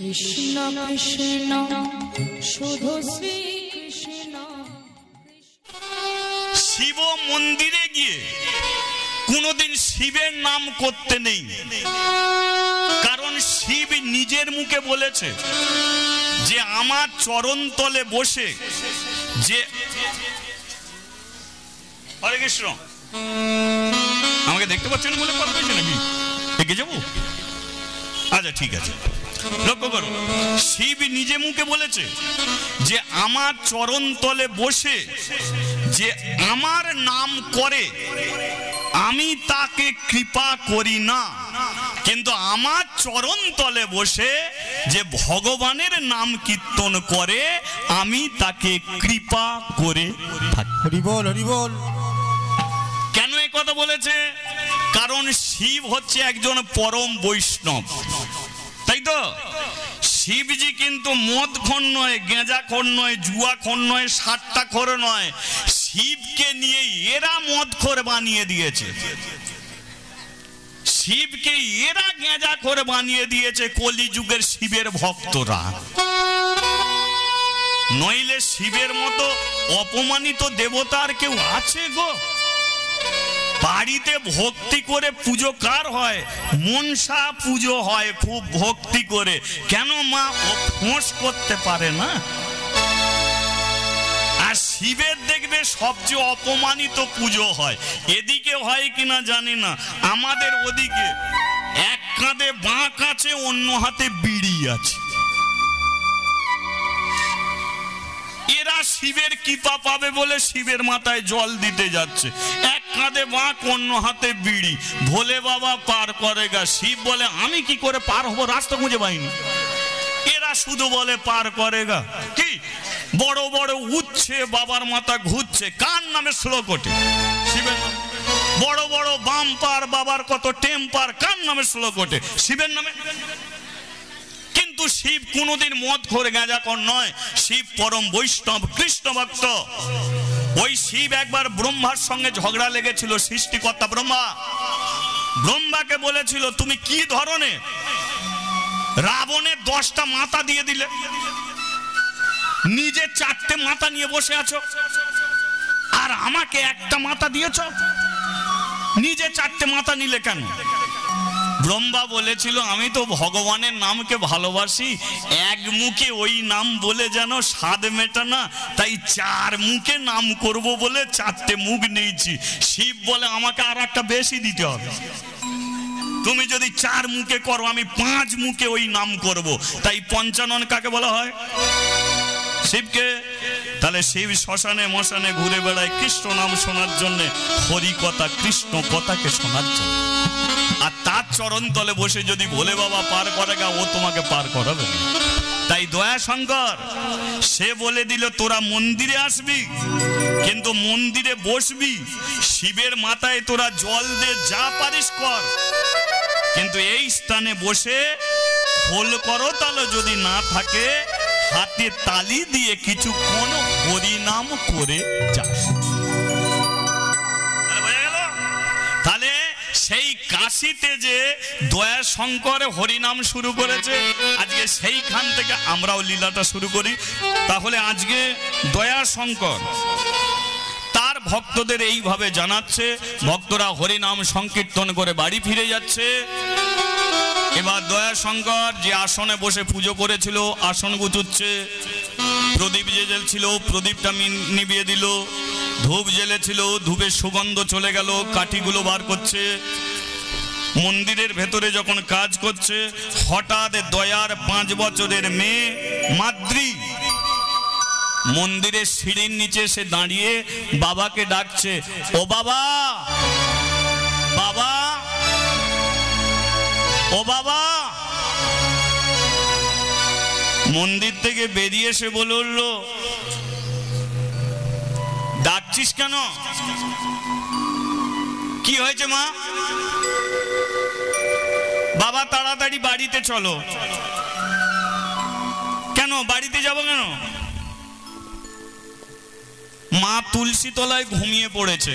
কৃষ্ণ কৃষ্ণ শুধু শ্রী কৃষ্ণ। শিব মন্দিরে গিয়ে কোনোদিন শিবের নাম করতে নেই, কারণ শিব নিজের মুখে বলেছে যে আমার চরণ তলে বসে যে হরে কৃষ্ণ। আমাকে দেখতে পাচ্ছেন বলে কথা বলছে নাকি? এগিয়ে যাবো? আচ্ছা ঠিক আছে, লক্ষ্য করো, শিব নিজে মুখে বলেছে যে আমার চরণ তলে বসে যে আমার নাম করে আমি তাকে কৃপা করি না, কিন্তু আমার চরণ তলে বসে যে ভগবানের নাম কীর্তন করে আমি তাকে কৃপা করে থাকি। হরি বল, হরি বল। কেন এই কথা বলেছে? কারণ শিব হচ্ছে একজন পরম বৈষ্ণব, তাই তো? শিবজি কিন্তু মদখোর নয়, গেঁজাখোর নয়, জুয়াখোর নয়, সাট্টাখোর নয়। শিবকে নিয়ে এরা মদখোর বানিয়ে দিয়েছে, শিবকে এরা গেঁজাখোর বানিয়ে দিয়েছে কলিযুগের শিবের ভক্তরা। নইলে শিবের মতো অপমানিত দেবতার কেউ আছে গো? বাড়িতে ভক্তি করে পুজো কার হয়? মনসা পুজো হয় খুব ভক্তি করে। কেন মা ও ফোঁস করতে পারে না? আর শিবের দেখবে সবচেয়ে অপমানিত পুজো হয়। এদিকে হয় কিনা জানি না, আমাদের ওদিকে এক কাঁধে বাঁক আছে, অন্য হাতে বিড়ি আছে। এরা শিবের কৃপা পাবে বলে শিবের মাথায় জল দিতে যাচ্ছে। এক কাঁধে বাঁক, অন্য হাতে বিড়ি। ভোলে বাবা পার করেগা। শিব বলে আমি কি করে পার হবো, রাস্তা খুঁজে পাইনি। এরা শুধু বলে পার করেগা। কি বড় বড় উঠছে, বাবার মাথা ঘুরছে, কার নামে শ্লোক ওঠে? শিবের নামে। বড় বড় বাম্পার, বাবার কত টেম্পার, কার নামে শ্লোক ওঠে? শিবের নামে। কিন্তু শিব কোনোদিন মদ করে গাঁজাখোর নয়। শিব পরম বৈষ্ণব, কৃষ্ণ ভক্ত। ওই শিব একবার ব্রহ্মার সঙ্গে ঝগড়া লেগেছিল। সৃষ্টিকর্তা ব্রহ্মা ব্রহ্মাকে বলেছিল তুমি কি ধরনের রাবণের 10টা মাথা দিয়ে দিলে, নিজে 4টে মাথা নিয়ে বসে আছো, আর আমাকে একটা মাথা দিয়েছ। নিজে 4টে মাথা নিলে কেন? ব্রহ্মা বলেছিল আমি তো ভগবানের নামকে ভালোবাসি, এক মুখে ওই নাম বলে যেন স্বাদ মেটা না, তাই 4 মুখে নাম করব বলে 4টে মুখ নিয়েছি। শিব বলে আমাকে আর একটা বেশি দিতে হবে। তুমি যদি 4 মুখে করো, আমি 5 মুখে ওই নাম করব। তাই পঞ্চানন কাকে বলা হয়? শিবকে। তাহলে শিব শ্মশানে মশানে ঘুরে বেড়ায় কৃষ্ণ নাম শোনার জন্য, হরি কথা কৃষ্ণ কথাকে শোনার জন্য। আর তার চরণ তলে বসে যদি ভোলে বাবা পার করেগা, ও তোমাকে পার করাবে না। তাই দয়া শঙ্কর সে বলে দিল তোরা মন্দিরে আসবি, কিন্তু মন্দিরে বসবি, শিবের মাথায় তোরা জল দে, যা পারিস কর, কিন্তু এই স্থানে বসে খোল করতাল যদি না থাকে, হাতে তালি দিয়ে কিছুক্ষণ হরিনাম করে যাস। তাহলে সেই কাশিতে যে দয়া শঙ্কর হরিনাম শুরু করেছে, আজকে সেইখান থেকে আমরাও লীলাটা শুরু করি। তাহলে আজকে দয়া শঙ্কর তার ভক্তদের এইভাবে জানাচ্ছে, ভক্তরা হরিনাম সংকীর্তন করে বাড়ি ফিরে যাচ্ছে। এবার দয়া শঙ্কর যে আসনে বসে পুজো করেছিল, আসন গুছুচ্ছে। প্রদীপ জ্বেলেছিল, প্রদীপটা নিভিয়ে দিল। ধূপ জ্বেলেছিল, ধূপের সুগন্ধ চলে গেল, কাঠিগুলো বার করছে। মন্দিরের ভেতরে যখন কাজ করছে, হঠাৎ দয়ার 5 বছরের মেয়ে মাদ্রি মন্দিরের সিঁড়ির নিচে সে দাঁড়িয়ে বাবাকে ডাকছে, ও বাবা, বাবা, ও বাবা। মন্দির থেকে বেরিয়ে এসে বলে উঠলো, ডাকছিস কেন? কি হয়েছে মা? বাবা তাড়াতাড়ি বাড়িতে চলো। কেন বাড়িতে যাব কেন? মা তুলসী তলায় ঘুমিয়ে পড়েছে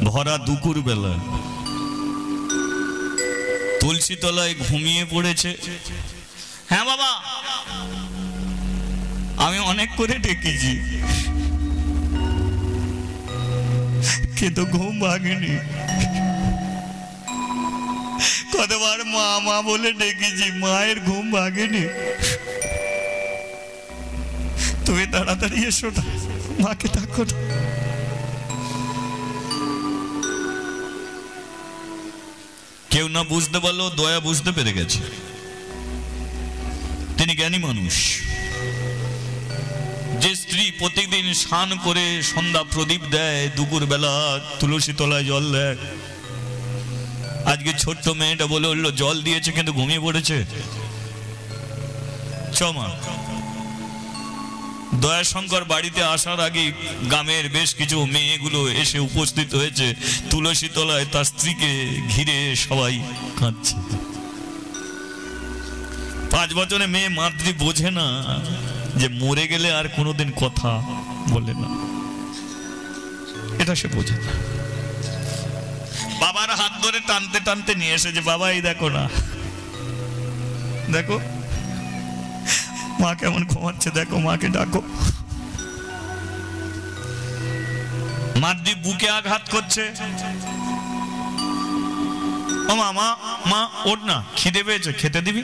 ভরা দুপুর বেলা। তুলসী তলায় ঘুমিয়ে পড়েছে। হ্যাঁ বাবা, আমি অনেক করে ডেকেছি কিন্তু ঘুম ভাঙেনি। কতবার মা মা বলে ডেকেছি, মায়ের ঘুম ভাঙেনি। তুমি তাড়াতাড়ি এসো না, মাকে ডাকো না। কেউ না বুঝতে পারলো, দয়া বুঝতে পেরে গেছে। তিনি জ্ঞানী মানুষ। যে স্ত্রী প্রত্যেকদিন স্নান করে সন্ধ্যা প্রদীপ দেয়, দুপুর বেলা তুলসী তলায় জল দেয়, আজকে ছোট্ট মেয়েটা বলে উঠলো জল দিয়েছে কিন্তু ঘুমিয়ে পড়েছে। চমা দয়াশঙ্কর বাড়িতে আসার আগে গ্রামের বেশ কিছু মেয়েগুলো এসে উপস্থিত হয়েছে তুলসী তলায়, তার স্ত্রীকে ঘিরে সবাই কাঁদছে। 5 বছরের মেয়ে মাতৃ বোঝে না যে মরে গেলে আর কোনোদিন কথা বলে না, এটা সে বোঝে না। বাবার হাত ধরে টানতে টানতে নিয়ে এসেছে, বাবা এই দেখো না, দেখো মা কেমন ঘুমাচ্ছে, দেখো মাকে ডাকো। মাতৃ বুকে আঘাত করছে। ও মা মা মা ওঠ না, খিদে পেয়েছে, খেতে দিবি?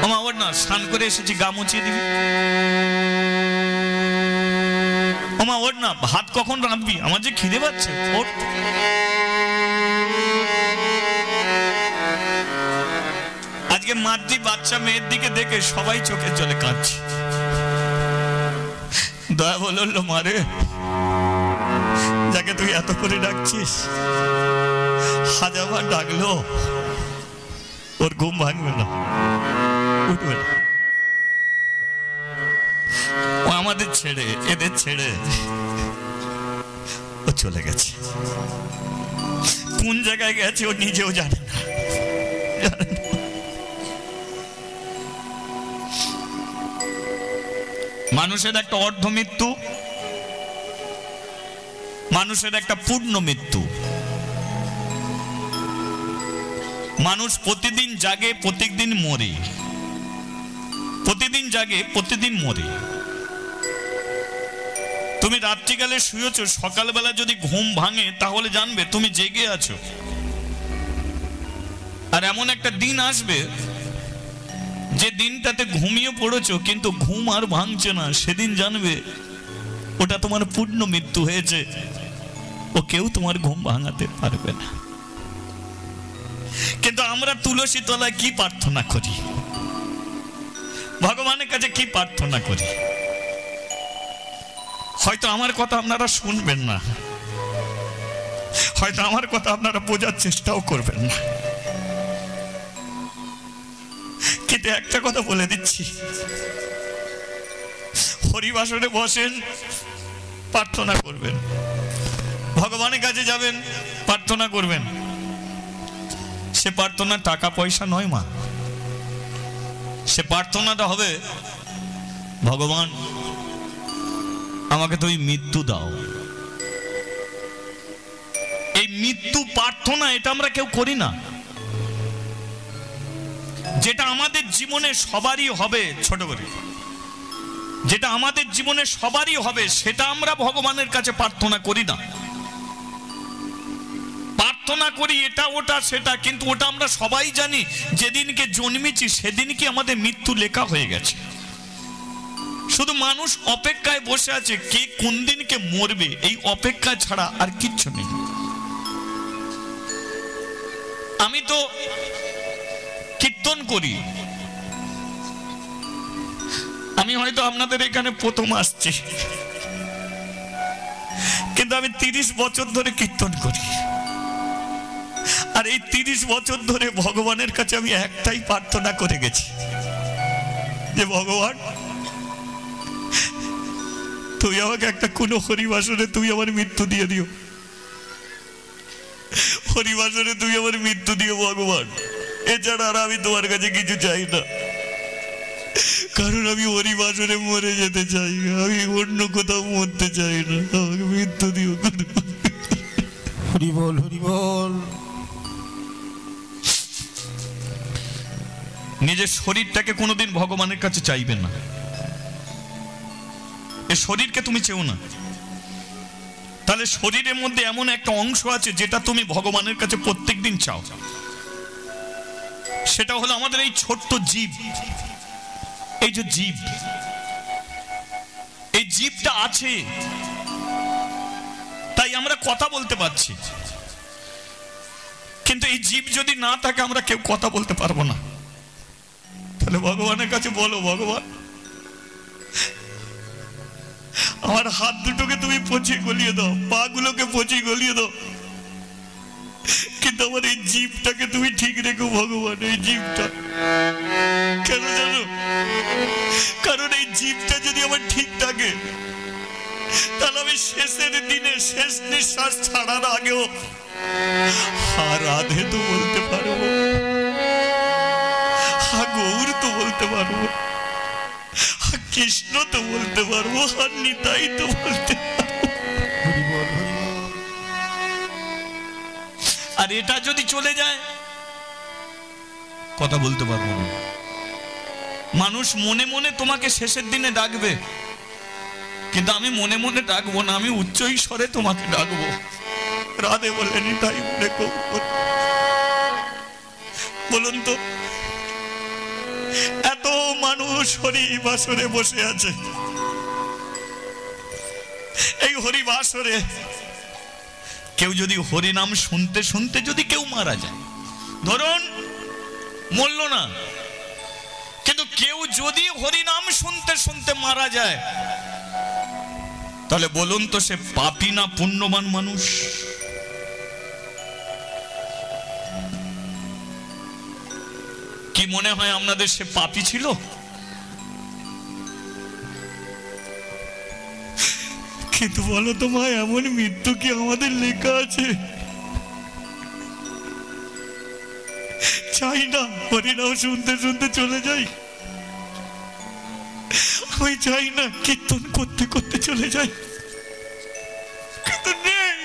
ও মা ওঠ না, স্নান করে এসেছি, গা মুছিয়ে দিবি? ও মা ওঠ না, ভাত কখন রাঁধবি, আমার যে খিদে পাচ্ছে, ওঠ। আজকে মাতৃ বাচ্চা মেয়ের দিকে দেখে সবাই চোখের জলে কাঁদছে। দয়া বললো, মারে যাকে তুই এত করে ডাকছিস, হাজারবার ডাকলো ওর ঘুম ভাঙবে না, উঠবে না। ও আমাদের ছেড়ে, এদের ছেড়ে ও চলে গেছে। কোন জায়গায় গেছে ও নিজেও জানে না। মানুষের একটা অর্ধ মৃত্যু, মানুষের একটা পূর্ণ মৃত্যু। মানুষ প্রতিদিন জাগে, প্রত্যেকদিন মরে, প্রতিদিন জাগে, প্রতিদিন মরে। তুমি রাত্রিকালে শুয়েছো, সকালবেলা যদি ঘুম ভাঙে তাহলে জানবে তুমি জেগে আছো। আর এমন একটা দিন আসবে যে দিনটাতে ঘুমিয়ে পড়েছো কিন্তু ঘুম আর ভাঙছে না, সেদিন জানবে ওটা তোমার পূর্ণ মৃত্যু হয়েছে। ও কেউ তোমার ঘুম ভাঙাতে পারবে না। কিন্তু আমরা তুলসী তলায় কি প্রার্থনা করি, ভগবানের কাছে কি প্রার্থনা করি? হয়তো আমার কথা আপনারা শুনবেন না, হয়তো আমার কথা আপনারা বোঝার চেষ্টাও করবেন না, কিন্তু একটা কথা বলে দিচ্ছি, হরিবাসরে বসেন, প্রার্থনা করবেন, ভগবানের কাছে যাবেন, প্রার্থনা করবেন। সে প্রার্থনা টাকা পয়সা নয় মা, সে প্রার্থনাটা হবে, ভগবান আমাকে তুমি মৃত্যু দাও। এই মৃত্যু প্রার্থনা এটা আমরা কেউ করি না। যেটা আমাদের জীবনে সবারই হবে, ছোট করে যেটা আমাদের জীবনে সবারই হবে, সেটা আমরা ভগবানের কাছে প্রার্থনা করি না। প্রার্থনা করি এটা ওটা সেটা, কিন্তু ওটা আমরা সবাই জানি যেদিনকে জন্মেছি সেদিনকে আমাদের মৃত্যু লেখা হয়ে গেছে। শুধু মানুষ অপেক্ষায় বসে আছে কে কোন দিনকে মরবে, এই অপেক্ষা ছাড়া আর কিচ্ছু নেই। আমি তো কীর্তন করি, আমি হয়তো আপনাদের এখানে প্রথম আসছি, কিন্তু আমি 30 বছর ধরে কীর্তন করি। আর এই 30 বছর ধরে ভগবানের কাছে আমি একটাই প্রার্থনা করে গেছি যে ভগবান তুই আমাকে একটা কোনো হরিবাসরে তুই আমার মৃত্যু দিয়ে দিও, হরিবাসরে তুই আমার মৃত্যু দিও ভগবান। এছাড়া আর আমি তোমার কাছে কিছু চাই না, কারণ আমি হরিবাসরে মরে যেতে চাই না, আমি অন্য কোথাও মরতে চাই না, আমাকে মৃত্যু দিও। হরি বল হরি বল। নিজের শরীরটাকে কোনোদিন ভগবানের কাছে চাইবে না। এই শরীরকে তুমি চেও না। তাহলে শরীরের মধ্যে এমন একটা অংশ আছে যেটা তুমি ভগবানের কাছে প্রত্যেকদিন চাও। সেটা হলো আমাদের এই ছোট্ট জীব। এই যে জীব, এই জীবটা আছে তাই আমরা কথা বলতে পারছি। কিন্তু এই জীব যদি না থাকে আমরা কেউ কথা বলতে পারবো না। তাহলে ভগবানের কাছে বলো, ভগবান আমার হাত দুটোকে তুমি পচিয়ে গলিয়ে দাও, পা গুলোকে পচিয়ে গলিয়ে দাও, কিন্তু আমার এই জীবটাকে তুমি ঠিক রেখো ভগবান। এই জীবটা কেন জানো? কারণ এই জীবটা যদি আমার ঠিক থাকে তাহলে আমি শেষের দিনে শেষ নিঃশ্বাস ছাড়ার আগেও রাধে তো বলতে পারবো, গৌর তো বলতে পারবো, কৃষ্ণ তো বলতে পারবো, আর নিতাই তো বলতে পারবো। আর এটা যদি চলে যায় কথা বলতে পারবো না। মানুষ মনে মনে তোমাকে শেষের দিনে ডাকবে, কিন্তু আমি মনে মনে ডাকবো না, আমি উচ্চ স্বরে তোমাকে ডাকবো। রাধে বলে নিতাই বলে গৌর। বলুন তো, এত মানুষ হরি বাসরে বসে আছে, এই হরি বাসরে কেউ যদি হরি নাম শুনতে শুনতে যদি কেউ মারা যায়, ধরুন মরল না, কিন্তু কেউ যদি হরি নাম শুনতে শুনতে মারা যায়, তাহলে বলুন তো সে পাপী না পুণ্যবান মানুষ? কি মনে হয় আপনাদের সে পাপী ছিল? কিন্তু বলো তো মা, এমন মৃত্যু কি আমাদের লেখা আছে? চাই না হরিনাম শুনতে শুনতে চলে যাই, আমি চাই না কীর্তন করতে করতে চলে যাই, কিন্তু নেই,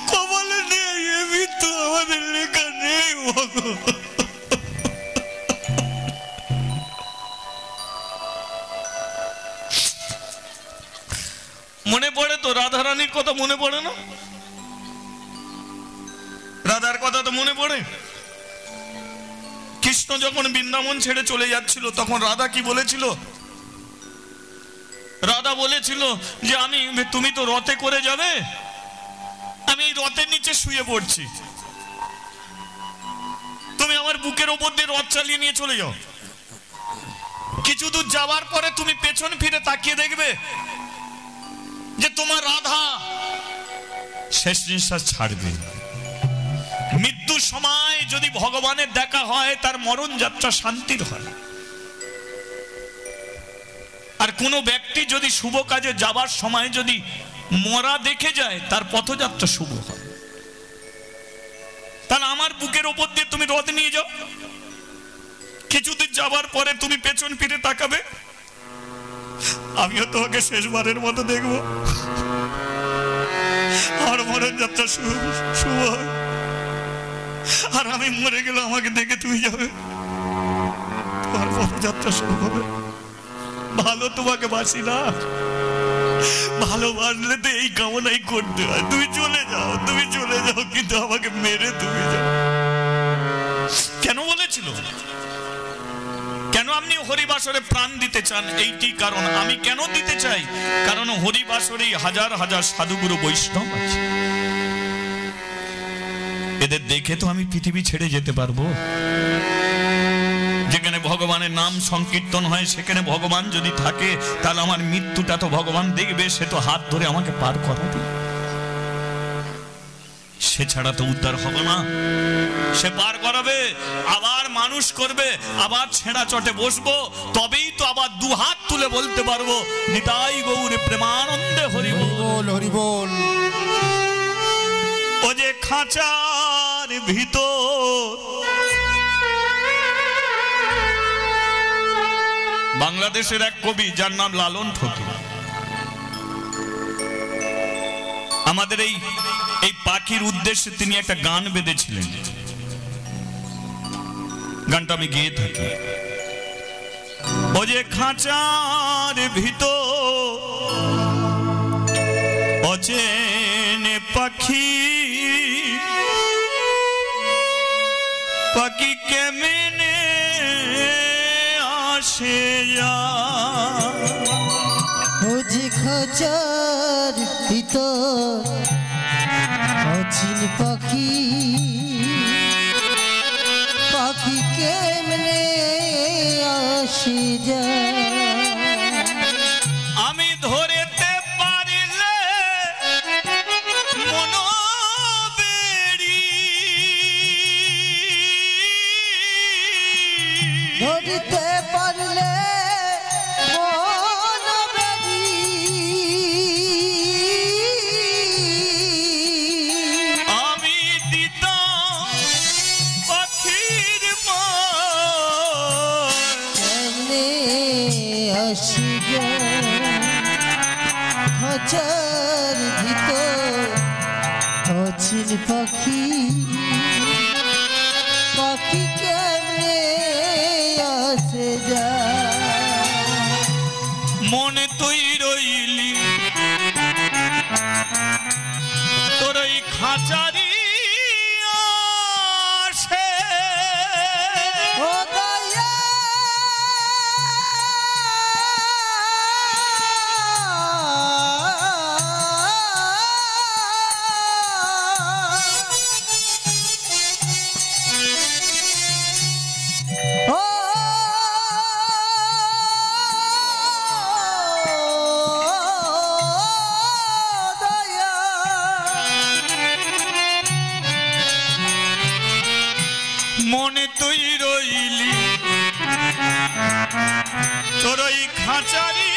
কপালে নেই, এ মৃত্যু আমাদের লেখা নেই। মনে পড়ে তো রাধারানীর কথা? মনে পড়ে না? রাধার কথা তো মনে পড়ে। কৃষ্ণ যখন বৃন্দাবন ছেড়ে চলে যাচ্ছিল তখন রাধা কি বলেছিল? রাধা বলেছিল যে তুমি তো রথে করে যাবে, আমি এই রথের নিচে শুয়ে পড়ছি, তুমি আমার বুকের ওপর দিয়ে রথ চালিয়ে নিয়ে চলে যাও। কিছু দূর যাওয়ার পরে তুমি পেছন ফিরে তাকিয়ে দেখবে যে তোমার রাধা শেষ নিঃশ্বাস ছাড়বে। মৃত্যুর সময় যদি ভগবানের দেখা হয় তার মরণ যাত্রা শান্তির হয়। আর কোন ব্যক্তি যদি শুভ কাজে যাবার সময় যদি মরা দেখে যায় তার পথযাত্রা শুভ হয়। তাহলে আমার বুকের ওপর দিয়ে তুমি রথ নিয়ে যাও, কিছুদিন যাবার পরে তুমি পেছন ফিরে তাকাবে, আমিও তোমাকে শেষবারের মতো দেখবো, আমার মরণ যাত্রা শুভ হবে। আর আমি মরে গেলে আমাকে দেখে তুমি যাবে, তোমার পথযাত্রা শুরু হবে। ভালো তোমাকে বাসি না, ভালোবাসলে তো এই কামনাই করতে হয়, তুমি চলে যাও, তুমি চলে যাও, কিন্তু আমাকে মেরে তুমি যাও। কেন বলেছিল? কেন আপনি হরিবাসরে প্রাণ দিতে চান? এইটি কারণ। আমি কেন দিতে চাই? কারণ হরিবাসরে হাজার হাজার সাধুগুরু বৈষ্ণব আছে, এদের দেখে তো আমি পৃথিবী ছেড়ে যেতে পারবো। যেখানে ভগবানের নাম সংকীর্তন হয় সেখানে ভগবান যদি থাকে তাহলে আমার মৃত্যুটা তো ভগবান দেখবে, সে তো হাত ধরে আমাকে পার করাবে, সে ছাড়া তো উদ্ধার হবে না। সে পার করাবে, আবার মানুষ করবে, আবার ছেঁড়া চটে বসবো, তবেই তো আবার দু হাত তুলে বলতে পারবো নিতাই গৌর প্রেমানন্দে হরি বল, হরি বল। ও যে খাঁচার ভিতর বাংলাদেশের এক কবি যার নাম লালন ফকির, আমাদের এই পাখির উদ্দেশ্যে তিনি একটা গান বেঁধেছিলেন। গানটা আমি গেয়ে থাকি। ও যে খাঁচার ভিতর অচেনে পাখি, পাখি কেমনে আসে যায়। ও যে খাঁচার ভিতর অচিন পাখি, পাখি কেমনে আসে যায়। আমি ধরেতে পারিলে মনোবেড়ি, ধরিতে পারলে মনোবেড়ি, আমি দিতাম পাখির মার। কেমনে আসে যায়। খাঁচার ভিতর অচিন পাখি, পাখি কেমনে আসে যায়। মনে তুই রইলি তোর ওই খাঁচারি আসে। ও দয়া ও দয়া মনে তুই রইলি তোর ওই খাঁচারি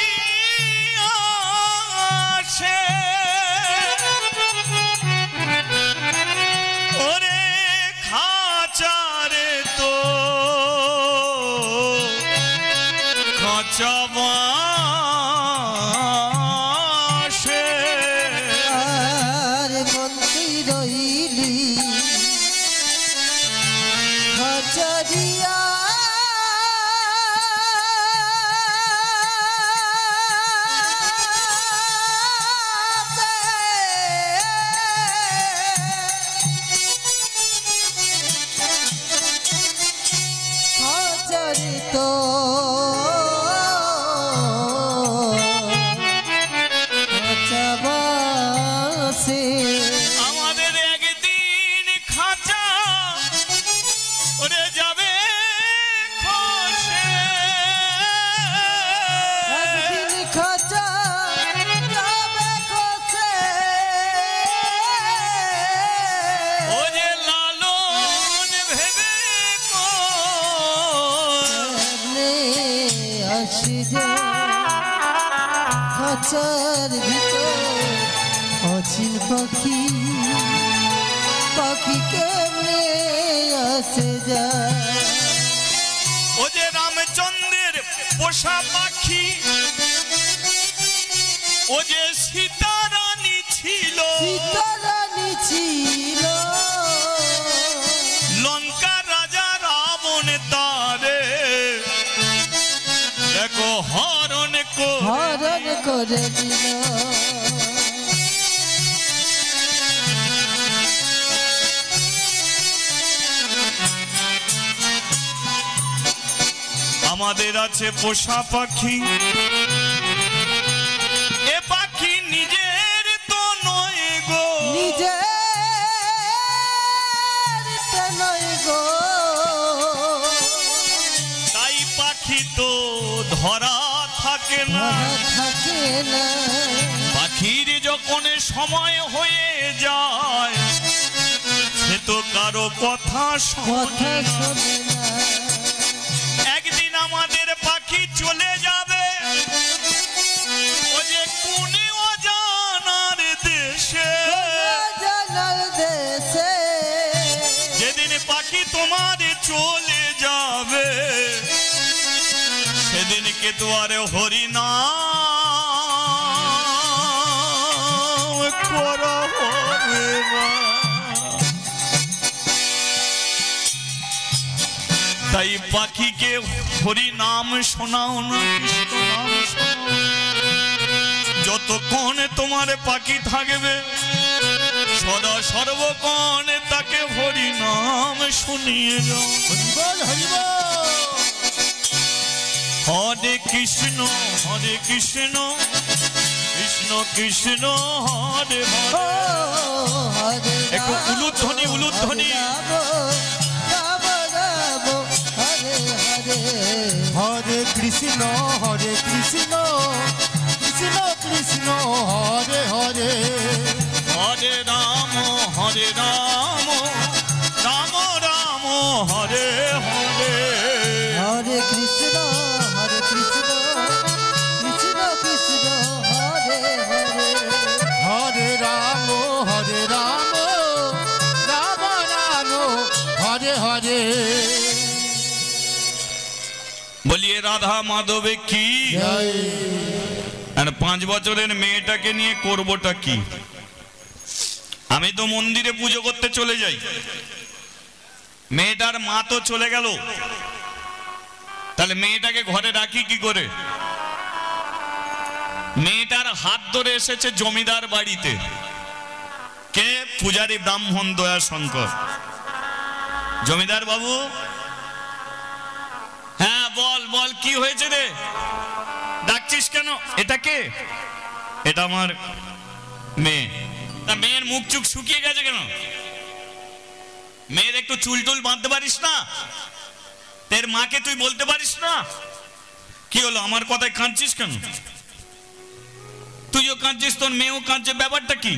আসে। ওরে খাঁচারে তো খাঁচা বাসে। আর মন্ত্রী রইলি খাঁচারিয়া খাঁচারি তো খাঁচাবাসে। আমাদের একদিন খাঁচা ওরে যাবে খসে। একদিন খাঁচা যাবে খসে। ও যে লালন ভেবে কর। কেমনে আসে যায়। খাঁচার ভিতর অচিন পাখি, পাখি কেমনে আসে যায়। ও যে রামচন্দ্রের পোষা পাখি, ও যে সীতারানী ছিল, সীতারানী ছিল লঙ্কা রাজা রাবণ তারে দেখো হরণ হরণ করে নিল। আমাদের আছে পোষা পাখি, এ পাখি নিজের তো নয় গো, নিজের তো নয় গো। তাই পাখি তো ধরা থাকে না। ধরা থাকে না। পাখির যখন সময় হয়ে যায় সে তো কারো কথা কথা শোনে না। শোনে না। একদিন আমাদের পাখি চলে যাবে ও যে কোনে অজানার দেশে। জানার দেশে যেদিন পাখি তোমার চলে যাবে সেদিনকে তো আর হরিনাম করা হবে না। তাই পাখিকে হরি নাম শোনাও না, কৃষ্ণ নাম শোনাও। যতক্ষণ তোমার পাখি থাকবে সদা সর্বক্ষণে তাকে হরি নাম শুনিয়ে যাও। হরে কৃষ্ণ কৃষ্ণ কৃষ্ণ হরে হরে। একটু উলুধ্বনি উলুধ্বনি। হরে কৃষ্ণ কৃষ্ণ কৃষ্ণ হরে হরে। হরে রাম রাম রাম হরে হরে। হরে কৃষ্ণ কৃষ্ণ কৃষ্ণ হরে হরে। হরে রাম রাম রাম হরে হরে। বলিয়ে রাধা মাধবে কি। আর 5 বছরের মেয়েটাকে নিয়ে করবোটা কি? আমি তো মন্দিরে পুজো করতে চলে যাই, মেয়েটার মা তো চলে গেল, তাহলে মেয়েটাকে ঘরে রাখি কি করে? মেয়েটার হাত ধরে এসেছে জমিদার বাড়িতে কে? পূজারী ব্রাহ্মণ দয়াশঙ্কর। জমিদার বাবু, হ্যাঁ বল বল, কি হয়েছে রে, ডাকছিস কেন? এটা কে? এটা আমার মেয়ে। তা মেয়ের মুখ চুখ শুকিয়ে গেছে কেন? মেয়ের একটু চুল টুল বাঁধতে পারিস না? তোর মাকে তুই বলতে পারিস না? কি হলো, আমার কথায় কাঁদছিস কেন? তুইও কাঁদছিস, তোর মেয়েও কাঁদছে, ব্যাপারটা কি?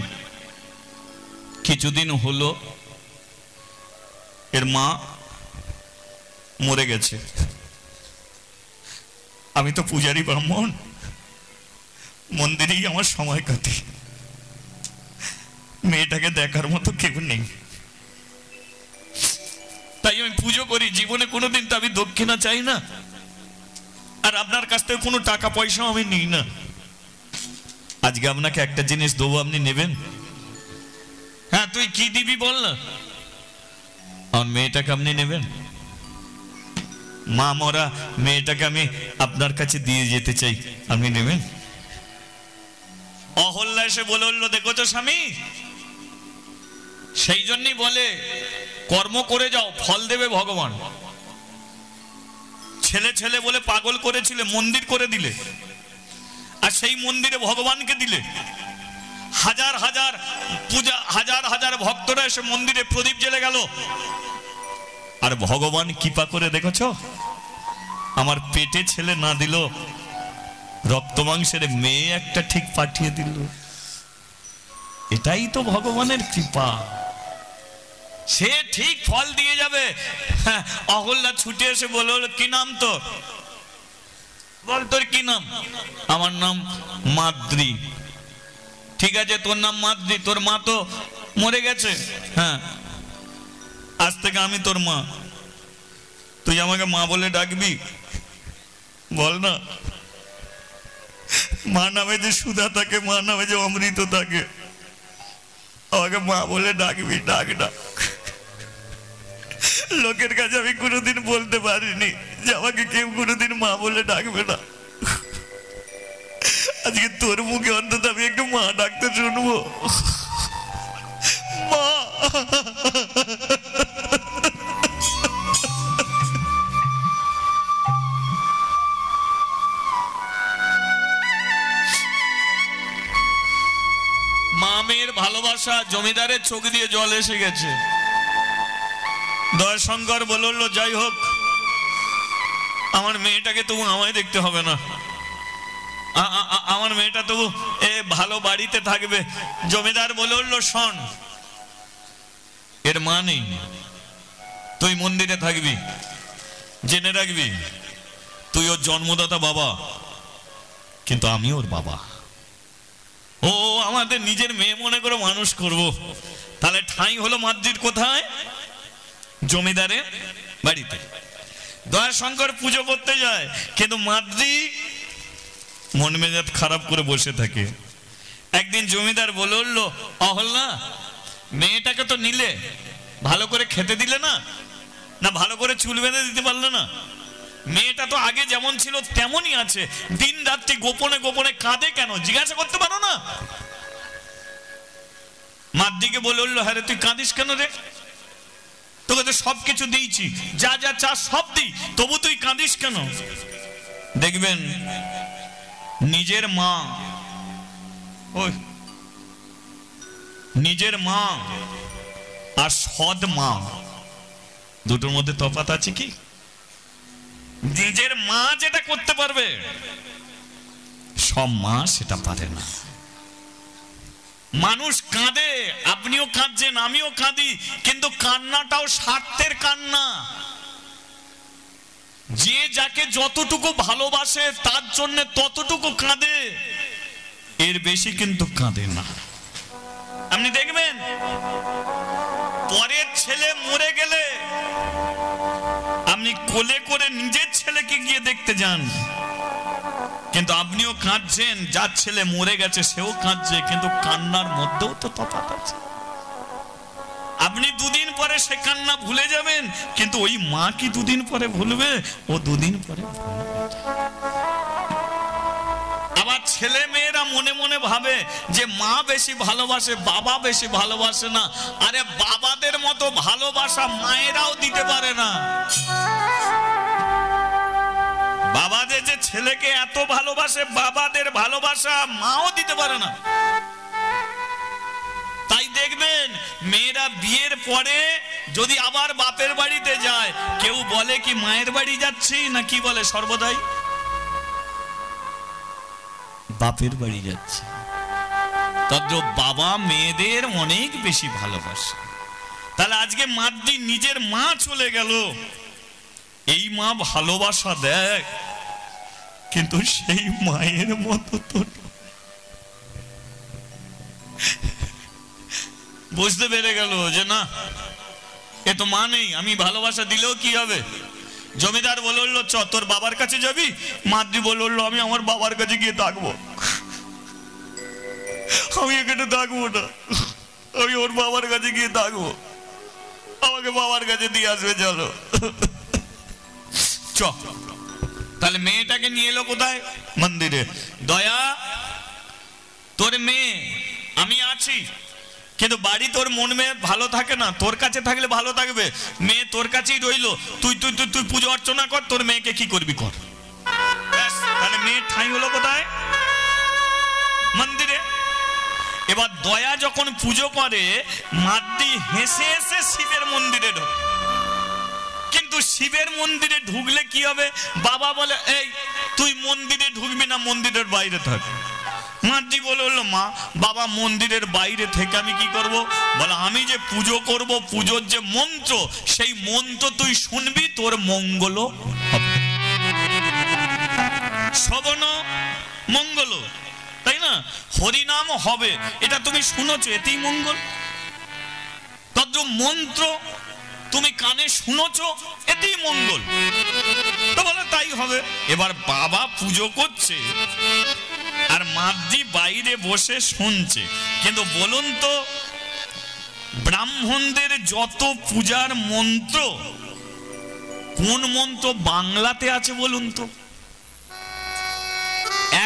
কিছুদিন হলো এর মা মরে গেছে। আমি তো পূজারী ব্রাহ্মণ, মন্দিরেই আমার সময় কাটে, মেয়েটাকে দেখার মতো কেউ নেই, তাই আমি পুজো করি। জীবনে কোনোদিন তো আমি দক্ষিণা চাই না, আর আপনার কাছ থেকে কোনো টাকা পয়সা আমি নিই না। আজকে আপনাকে একটা জিনিস দেবো, আপনি নেবেন? হ্যাঁ, তুই কি দিবি বল না। আমার মেয়েটাকে আপনি নেবেন? মা মরা মেয়েটাকে আমি আপনার কাছে দিয়ে যেতে চাই, আপনি নেবেন? অহল্যা এসে বলে উঠলো, দেখো তো স্বামী, সেই জন্যই বলে কর্ম করে যাও, ফল দেবে ভগবান। ছেলে ছেলে বলে পাগল করেছিলে, মন্দির করে দিলে, আর সেই মন্দিরে ভগবানকে দিলে। হাজার হাজার পূজা, হাজার হাজার ভক্তরা এসে মন্দিরে প্রদীপ জ্বেলে গেল, আর ভগবান কৃপা করে দেখেছ, আমার পেটে ছেলে না দিল, রক্ত মাংসের মেয়ে একটা ঠিক পাঠিয়ে দিল। এটাই তো ভগবানের কৃপা, সে ঠিক ফল দিয়ে যাবে। অহল্যা ছুটে এসে বলল, কি নাম তো? বল তোর কি নাম? আমার নাম মাদ্রি। ঠিক আছে, তোর নাম মাদ্রি, তোর মা তো মরে গেছে। হ্যাঁ, আজ থেকে আমি তোর মা, তুই আমাকে মা বলে ডাকবি। বল না, মা নামে যে সুধা থাকে, মা নামে যে অমৃত থাকে, আমাকে মা বলে ডাকবি, ডাক ডাক। লোকের কাছে আমি কোনোদিন বলতে পারিনি যে আমাকে কেউ কোনোদিন মা বলে ডাকবে না। আজকে তোর মুখে অন্তত আমি একটু মা ডাকতে শুনবো। মা। মা মেয়ের ভালোবাসা, জমিদারের চোখ দিয়ে জল এসে গেছে। দয়াশঙ্কর বলল, যাই হোক, আমার মেয়েটাকে তবু আমায় দেখতে হবে না, আমার মেয়েটা তবু ভালো বাড়িতে থাকবে। জমিদার বলল, শোন, এর মা নেই, তুই মন্দিরে থাকবি, জেনে রাখবি তুই ওর জন্মদাতা বাবা, কিন্তু আমি ওর বাবা। ও আমাদের নিজের মেয়ে মনে করে মানুষ করব। তাহলে ঠাঁই হলো মাদ্রির কোথায়? জমিদারের বাড়িতে। দয়াশঙ্কর পুজো করতে যায়, কিন্তু মাদ্রি মন মেজাজ খারাপ করে বসে থাকে। একদিন জমিদার বলে উঠলো, অহল্যা, মেয়েটাকে তো নিলে, ভালো করে খেতে দিলে না, না ভালো করে চুল বেঁধে দিতে পারলে না? মেয়েটা তো আগে যেমন ছিল তেমনই আছে, দিন রাত্রি গোপনে গোপনে কাঁদে কেন জিজ্ঞাসা করতে পারো না? মার দিকে বলে উঠলো, হ্যাঁ রে তুই কাঁদিস কেন রে? তোকে তো সবকিছু দিয়েছি, যা যা চা সব দিই, তবু তুই কাঁদিস কেন? দেখবেন নিজের মা, ওই নিজের মা আর সৎ মা দুটোর মধ্যে তফাৎ আছে কি? নিজের মা যেটা করতে পারবে সব মা সেটা পারে না। মানুষ কাঁদে, আপনিও কাঁদছেন, আমিও কাঁদি, কিন্তু কান্নাটাও স্বার্থের কান্না। যে যাকে যতটুকু ভালোবাসে তার জন্য ততটুকু কাঁদে, এর বেশি কিন্তু কাঁদে না। আপনি দেখবেন পরের ছেলে মরে গেলে আপনি কোলে করে নিজের ছেলেকে গিয়ে দেখতে যান, কিন্তু আপনিও কাঁদছেন, যার ছেলে মরে গেছে সেও কাঁদছে, কিন্তু কান্নার মধ্যেও তো তফাৎ আছে। আপনি দুদিন পরে সে কান্না ভুলে যাবেন, কিন্তু ওই মা কি দুদিন পরে ভুলবে? ও দুদিন পরে ভুলবে। আবার ছেলে মেয়েরা মনে মনে ভাবে যে মা বেশি ভালোবাসে, বাবা বেশি ভালোবাসে না। আরে বাবাদের মতো ভালোবাসা মায়েরাও দিতে পারে না। বাবাদের যে ছেলেকে এত ভালোবাসে, বাবাদের ভালোবাসা মাও দিতে পারে না। তাই দেখবেন মেয়েরা বিয়ের পরে যদি আবার বাপের বাড়িতে যায়, কেউ বলে কি মায়ের বাড়ি যাচ্ছি, না কি বলে সর্বদাই বাপের বাড়ি যাচ্ছে। তদ্র বাবা মেয়েদের অনেক বেশি ভালোবাসে। তাহলে আজকে মাদ্রি নিজের মা চলে গেল, এই মা ভালোবাসা দেয়, কিন্তু সেই মায়ের মতো তো বুঝতে পেরে গেল যে না, এ তো মা নেই, আমি ভালোবাসা দিলেও কি হবে? জমিদার বলে উঠলো, চ তোর বাবার কাছে যাবি। মাদ্রি বলে উঠলো, আমি আমার বাবার কাছে গিয়ে থাকবো, আমি এখানে থাকবো না, আমি ওর বাবার কাছে গিয়ে থাকবো, আমাকে বাবার কাছে দিয়ে আসবে, চলো। চ তাহলে মেয়েটাকে নিয়ে এলো কোথায়? মন্দিরে। দয়া, তোর মেয়ে আমি আছি, কিন্তু বাড়ি তোর মন মেয়ে ভালো থাকে না, তোর কাছে থাকলে ভালো থাকবে। মেয়ে তোর কাছেই রইলো, তুই তুই তুই তুই পুজো অর্চনা কর, তোর মেয়েকে কি করবি কর। তাহলে মেয়ের ঠাঁই হলো কোথায়? মন্দিরে। এবার দয়া যখন পুজো করে, মাদ্রি হেসে হেসে শিবের মন্দিরে ঢোকে, কিন্তু শিবের মন্দিরে ঢুকলে কি হবে? বাবা বলে, এই তুই মন্দিরে ঢুকবি না, মন্দিরের বাইরে থাক। মাদ্রি বলে হলো, মা বাবা মন্দিরের বাইরে থেকে আমি কি করব? বলে, আমি যে পুজো করব, পুজোর যে মন্ত্র, সেই মন্ত্র তুই শুনবি, তোর মঙ্গল হবে, শ্রবণ মঙ্গল, তাই না? হরিনাম হবে, এটা তুমি শুনেছো, এতেই মঙ্গল। তদ্র মন্ত্র তুমি কানে শুনেছো, এতেই মঙ্গল। তো বলে তাই হবে। এবার বাবা পুজো করছে আর মাদ্রি বাইরে বসে শুনছে, কিন্তু বলুন তো, ব্রাহ্মণদের যত পূজার মন্ত্র, কোন মন্ত্র বাংলাতে আছে বলুন তো?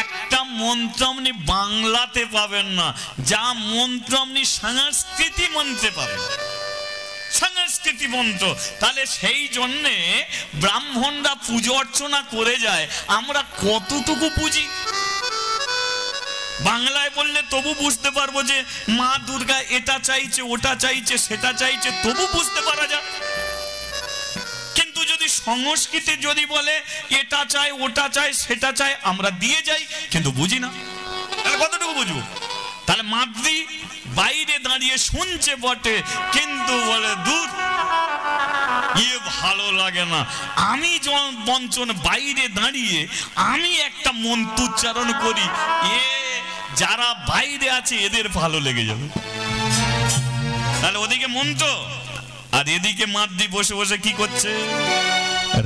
একটা মন্ত্র আপনি বাংলাতে পাবেন না, যা মন্ত্র আপনি সংস্কৃতি মন্ত্রে পাবেন, সংস্কৃতি মন্ত্র। তাহলে সেই জন্যে ব্রাহ্মণরা পুজো অর্চনা করে যায়, আমরা কতটুকু বুঝি? বাংলায় বললে তবু বুঝতে পারবো যে মা দুর্গা এটা চাইছে, ওটা চাইছে, সেটা চাইছে, তবু বুঝতে পারা যায়। কিন্তু যদি সংস্কৃতি যদি বলে এটা চাই, ওটা চাই, সেটা চাই, আমরা দিয়ে যাই, কিন্তু বুঝি না। তাহলে কতটুকু বুঝবো? তাহলে মাদ্রি বাইরে দাঁড়িয়ে শুনছে বটে, কিন্তু বলে দূর, ইয়ে ভালো লাগে না। আমি বঞ্চন বাইরে দাঁড়িয়ে আমি একটা মন্ত্র উচ্চারণ করি, যারা বাইরে আছে এদের ভালো লেগে যাবে। তাহলে ওদিকে মন্ত্র, আর এদিকে মাদ্রি বসে বসে কি করছে?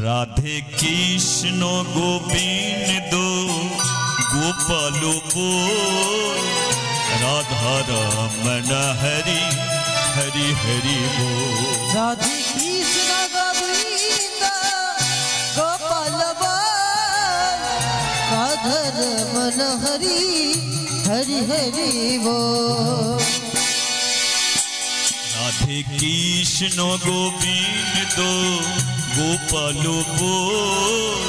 রাধে কৃষ্ণ গোবিন্দ গোপাল বোল, রাধা রমণ হরি হরি হরি বল। রাধে কৃষ্ণ গোবিন্দ मन हरि हरि हरि बोल। राधे कृष्ण गोविंद गोपाल बोल,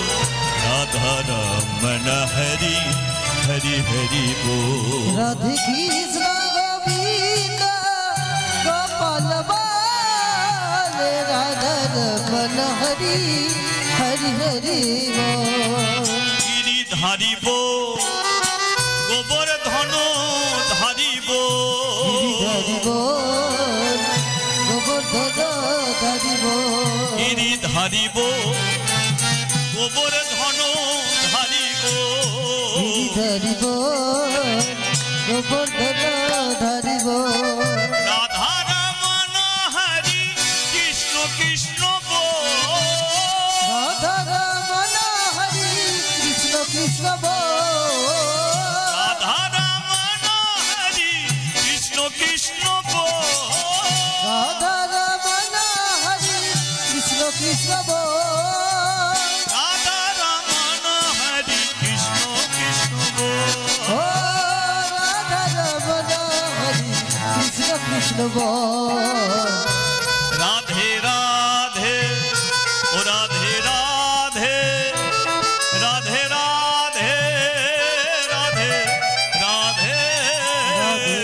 राधा रमन हरि हरि हरि बोल। राधे कृष्ण गोविंद गोपाल बाल, राधा रमन हरि हरि हरि बोल। गिरिधारी बोल, गोवर्धन धारी बोल, गिरिधारी बोल, गोवर्धन धारी बोल। गिरिधारी बोल, गोवर्धन धारी बोल, गिरिधारी बोल, गोवर्धन धारी बोल। राधा रमन हरि कृष्ण कृष्ण बोल, राधा रमन हरि कृष्ण कृष्ण बोल। राधा रमन हरि कृष्ण कृष्ण बोल, राधा रमन हरि कृष्ण कृष्ण बोल। राधा रमन हरि कृष्ण कृष्ण बोल। ओ राधा रमन हरि कृष्ण कृष्ण बोल। राधे राधे ओ राधे राधे, राधे राधे, राधे राधे, राधे राधे,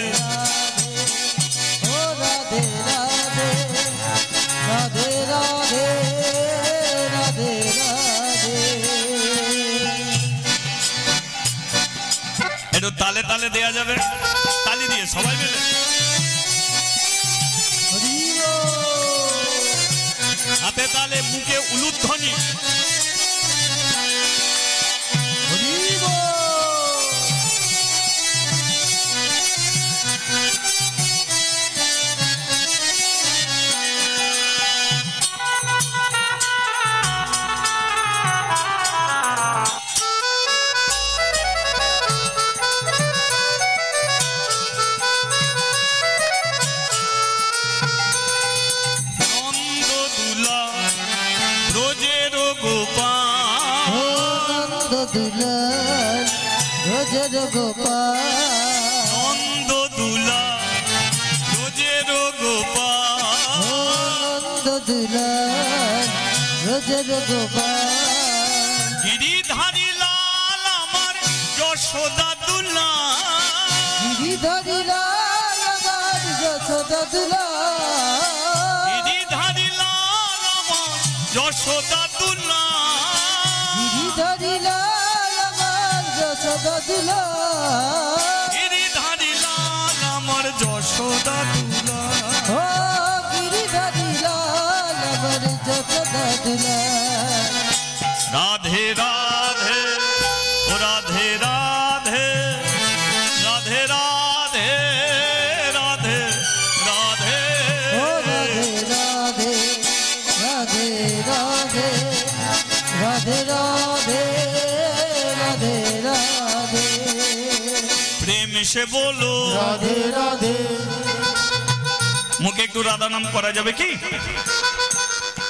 ओ राधे राधे, राधे राधे, राधे राधे। একটু তালে তালে দেয়া যাবে, তালি দিয়ে সবাই মিলে হরি বল। হাতে তালে, মুখে উলুধ্বনি। হরি বল। নন্দ দুলা রোজের গোপাল, ও নন্দ দুলাল রোজের গোপাল। নন্দ দুলা রোজের গোপাল, ও নন্দ দুলাল রোজের গোপাল। গিরিধারী লাল আমার যশোদা দুলা, গিরিধারী লাল আমার যশোদা দুলাল। গিরিধারী লাল আমার যশোদা দুলা, গিরিধারী লাল আমার যশোদা দুলাল। গিরিধারী লাল আমার যশোদা দুলা। ও গিরিধারী লাল আমার যশোদা দুলাল। রাধে রাধে ও রাধে রাধে, রাধে রাধে, রাধে রাধে, ও রাধে রাধে, রাধে রাধে, রাধে রাধে, রাধে রাধে। প্রেম সে বলো। রাধে রাধে, মুখে একটু রাধা নাম করা যাবে কি?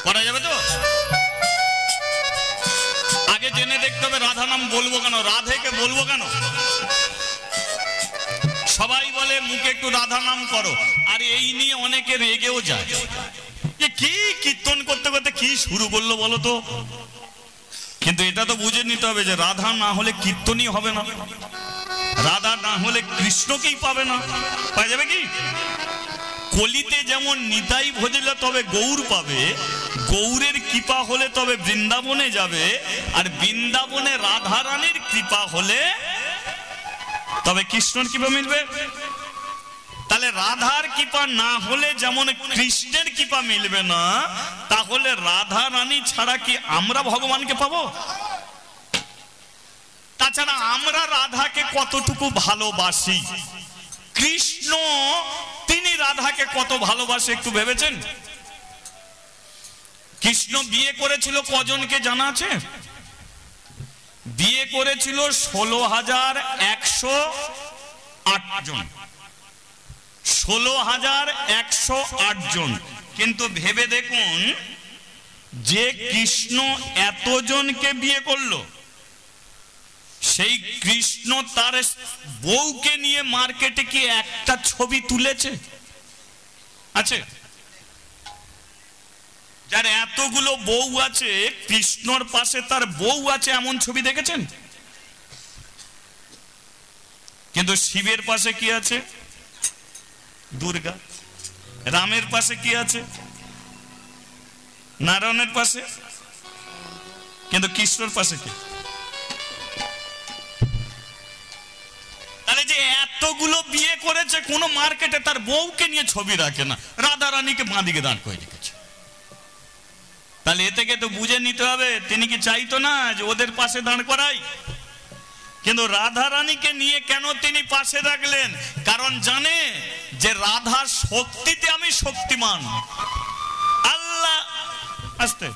করা যাবে তো? আগে জেনে দেখতে হবে রাধা নাম বলবো কেন, রাধেকে বলবো কেন। সবাই বলে মুখে একটু রাধা নাম করো, আর এই নিয়ে অনেকে রেগেও যায় যে কি কীর্তন করতে করতে কি শুরু করলো বলো তো। কিন্তু এটা তো বুঝে নিতে হবে যে রাধা না হলে কীর্তনই হবে না, রাধা না হলে কৃষ্ণকেই পাবে না। পাওয়া যাবে কি? কলিতে যেমন নিতাই ভজলে তবে গৌর পাবে, গৌরের কৃপা হলে তবে বৃন্দাবনে যাবে, আর বৃন্দাবনে রাধা রানীর কৃপা হলে তবে কৃষ্ণের কৃপা মিলবে। তাহলে রাধার কৃপা না হলে যেমন কৃষ্ণের কৃপা মিলবে না, তাহলে রাধা রানী ছাড়া কি আমরা ভগবানকে পাবো? তাছাড়া আমরা রাধাকে কতটুকু ভালোবাসি, কৃষ্ণ তিনি রাধাকে কত ভালোবাসে একটু ভেবেছেন? কৃষ্ণ বিয়ে করেছিল কজনকে জানা আছে? বিয়ে করেছিল 16,108 জন, 16,108 জন। কিন্তু ভেবে দেখুন যে কৃষ্ণ এতজনকে বিয়ে করলো, সেই কৃষ্ণ তার বউকে নিয়ে মার্কেটে কি একটা ছবি তুলেছে? আছে? যার এতগুলো বউ আছে, কৃষ্ণর পাশে তার বউ আছে, এমন ছবি দেখেছেন? কিন্তু শিবের পাশে কি আছে? দুর্গা। রামের পাশে কি আছে? নারায়ণের পাশে। কিন্তু কৃষ্ণর পাশে কি? তাহলে যে এতগুলো বিয়ে করেছে, কোন মার্কেটে তার বউকে নিয়ে ছবি রাখে না, রাধা রানীকে বাঁদিকে দাঁড় করে রেখেছে। তাহলে এ থেকে তো বুঝে নিতে হবে তিনি কি চাইতো না যে ওদের পাশে দাঁড় করাই? কিন্তু রাধা রানীকে নিয়ে কেন তিনি পাশে রাখলেন? কারণ জানে যে রাধার শক্তিতে আমি শক্তিমান। আল্লাহ আস্তে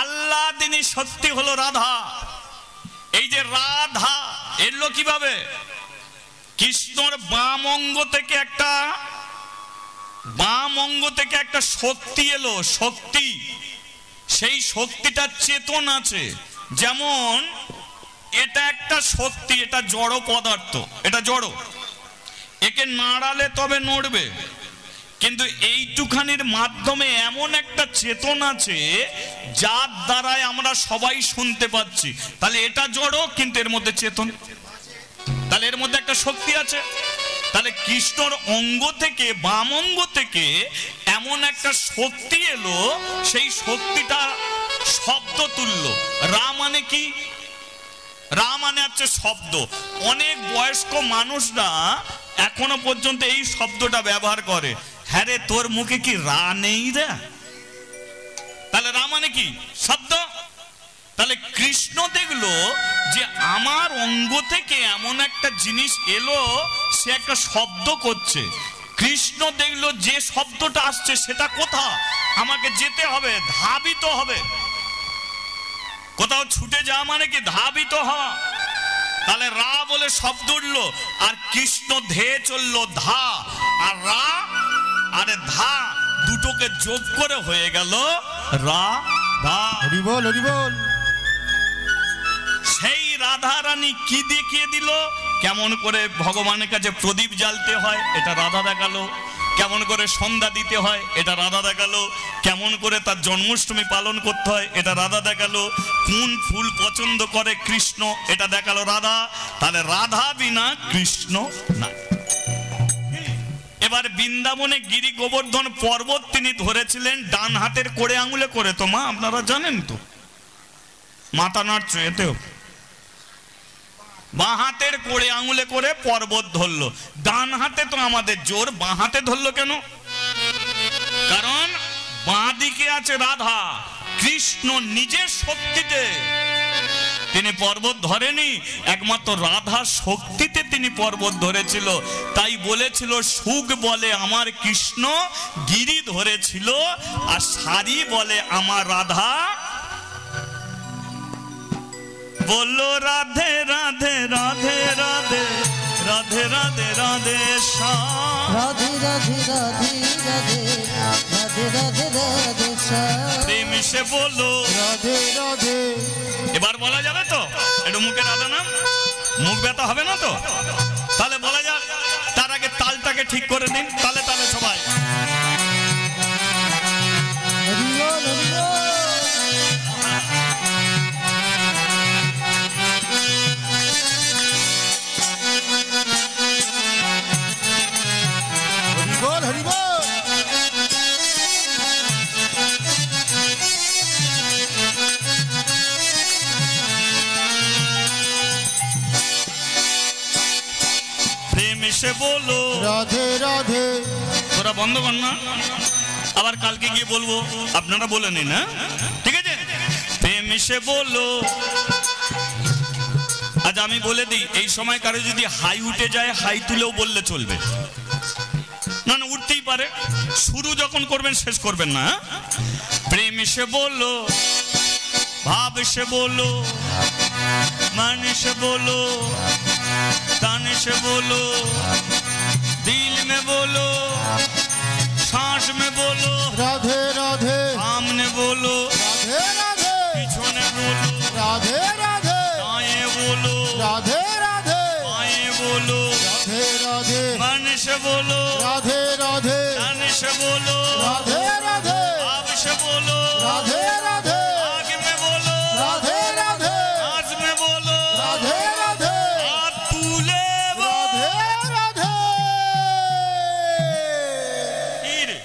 আল্লাহ তিনি শক্তি হলো রাধা। এই যে রাধা এলো কিভাবে? কৃষ্ণর বাম অঙ্গ থেকে একটা শক্তি এলো, শক্তি। সেই শক্তিটা চেতন আছে। যেমন এটা একটা শক্তি, এটা জড় পদার্থ, এটা জড়, একে নাড়ালে তবে নড়বে। কিন্তু এইটুখানির মাধ্যমে এমন একটা চেতন আছে যার দ্বারাই আমরা সবাই শুনতে পাচ্ছি। তাহলে এটা জড়, কিন্তু এর মধ্যে চেতন, তাহলে এর মধ্যে একটা শক্তি আছে। তাহলে কৃষ্ণর অঙ্গ থেকে, বাম অঙ্গ থেকে এমন একটা শক্তি এলো, সেই শক্তিটা শব্দ তুল্য। রা মানে কি? রা মানে হচ্ছে শব্দ। অনেক বয়স্ক মানুষরা এখনো পর্যন্ত এই শব্দটা ব্যবহার করে। হ্যাঁ রে, তোর মুখে কি রা নেই রে? তাহলে রা মানে কি? শব্দ। তাহলে কৃষ্ণ দেখলো যে আমার অঙ্গ থেকে এমন একটা জিনিস এলো, সে একটা শব্দ করছে। কৃষ্ণ দেখলো যে শব্দটা আসছে সেটা কোথা? আমাকে যেতে হবে, ধাবিত হবে। কোথাও ছুটে যাওয়া মানে কি? ধাবিত হওয়া। তাহলে রা বলে শব্দ উঠলো, আর কৃষ্ণ ধেয়ে চললো ধা, আর রা আরে ধা দুটোকে যোগ করে হয়ে গেল রা ধা। হরি বল, হরি বল। সেই রাধা রানী কি দেখিয়ে দিল? কেমন করে ভগবানের কাছে প্রদীপ জ্বালতে হয়, এটা রাধা দেখালো। কেমন করে সন্ধ্যা দিতে হয়, এটা রাধা দেখালো। কেমন করে তার জন্মাষ্টমী পালন করতে হয়, এটা রাধা দেখালো। কোন ফুল পছন্দ করে কৃষ্ণ, এটা দেখালো রাধা। তাহলে রাধা বিনা কৃষ্ণ নাই। এবার বৃন্দাবনে গিরি গোবর্ধন পর্বত তিনি ধরেছিলেন ডান হাতের কোড়ে আঙুলে করে। তো মা আপনারা জানেন তো, মাথা নাড়ছে এতেও, বাঁ হাতের কোড়ে আঙুলে করে পর্বত ধরলো। ডান হাতে তো আমাদের জোর, বাঁ হাতে ধরলো কেন? কারণ বাঁ দিকে আছে রাধা। কৃষ্ণ নিজের শক্তিতে তিনি পর্বত ধরেনি, একমাত্র রাধা শক্তিতে তিনি পর্বত ধরেছিল। তাই বলেছিল সুখ বলে আমার কৃষ্ণ গিরি ধরেছিল, আর সারি বলে আমার রাধা। বলো রাধে রাধে রাধে রাধে রাধে রাধে রাধে শ্যাম। রাধে রাধে রাধে রাধে রাধে রাধে রাধে শ্যাম। প্রেম সে বলো রাধে রাধে। এবার বলা যাবে তো? একটু মুখে রাধা নাম, মুখ ব্যথা হবে না তো? তাহলে বলা যাক। তার আগে তালটাকে ঠিক করে দিন, তালে তালে সবাই। হরি বল, হরি বল। হরি বল, হরি বল। প্রেম সে বলো রাধে রাধে। তোরা বন্ধ কর না, আবার কালকে গিয়ে বলবো, আপনারা বলে নিন। হ্যাঁ, ঠিক আছে। প্রেম সে বলো। আজ আমি বলে দিই, এই সময় কারো যদি হাই উঠে যায়, হাই তুলেও বললে চলবে। না না, উঠতেই পারে। শুরু যখন করবেন শেষ করবেন না। প্রেম সে বলো, ভাব সে বলো, मन से बोलो, तन से बोलो, दिल में बोलो, सांस में बोलो, राधे राधे, सामने बोलो, राधे राधे, पीछे बोलो, राधे राधे, दाएं बोलो, राधे राधे जान से बोलो राधे राधे अब से बोलो राधे राधे आगे में बोलो राधे राधे आज में बोलो राधे राधे हाथ तुले राधे राधे কি রে?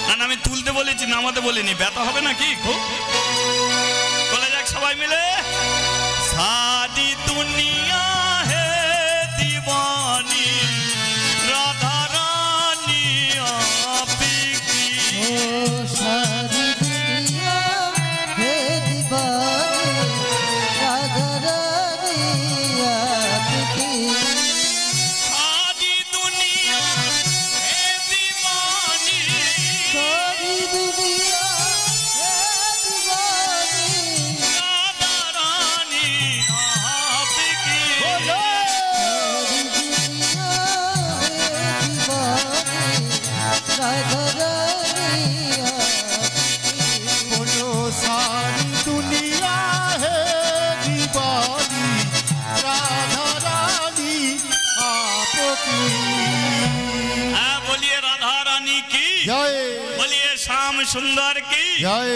না না, আমি তুলতে বলেছি, নামাতে বলিনি। ব্যথা হবে নাকি খুব? বলে যাক সবাই মিলে। সারি দুনিয়া হে দিवानी রাধা রানী আপি কি। ओ सारी दुनिया है दीवानी राधा रानी आपकी सारी दुनिया है दीवानी सारी दुनिया है दीवानी राधा रानी आपकी। सारी दुनिया है दीवानी राधा रानी आपकी बोलो सारी दुनिया है दीवानी राधा रानी आपकी हाँ, बोलिए राधा रानी की, जय बोलिए श्याम सुंदर की। जय